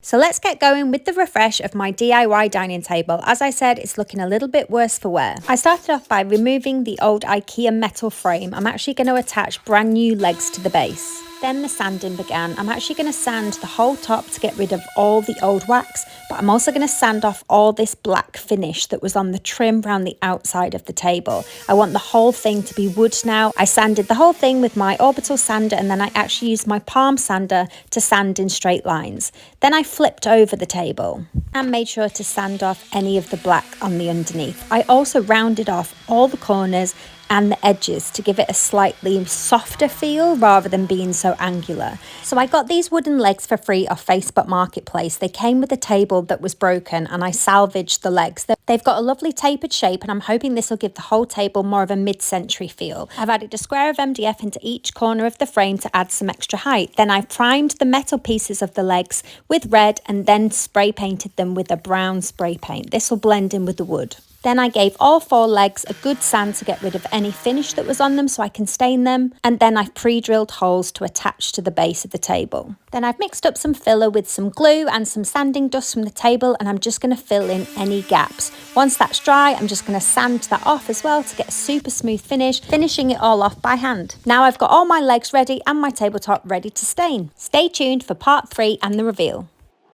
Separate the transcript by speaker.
Speaker 1: So let's get going with the refresh of my DIY dining table. As I said, it's looking a little bit worse for wear. I started off by removing the old IKEA metal frame. I'm actually going to attach brand new legs to the base. Then the sanding began. I'm actually going to sand the whole top to get rid of all the old wax, but I'm also going to sand off all this black finish that was on the trim around the outside of the table. I want the whole thing to be wood now. I sanded the whole thing with my orbital sander, and then I actually used my palm sander to sand in straight lines. Then I flipped over the table and made sure to sand off any of the black on the underneath. I also rounded off all the corners and the edges to give it a slightly softer feel rather than being so angular. So I got these wooden legs for free off Facebook Marketplace. They came with a table that was broken and I salvaged the legs. They've got a lovely tapered shape and I'm hoping this will give the whole table more of a mid-century feel. I've added a square of MDF into each corner of the frame to add some extra height. Then I primed the metal pieces of the legs with red and then spray painted them with a brown spray paint. This will blend in with the wood. Then I gave all 4 legs a good sand to get rid of any finish that was on them so I can stain them. And then I've pre-drilled holes to attach to the base of the table. Then I've mixed up some filler with some glue and some sanding dust from the table, and I'm just going to fill in any gaps. Once that's dry, I'm just going to sand that off as well to get a super smooth finish, finishing it all off by hand. Now I've got all my legs ready and my tabletop ready to stain. Stay tuned for part 3 and the reveal.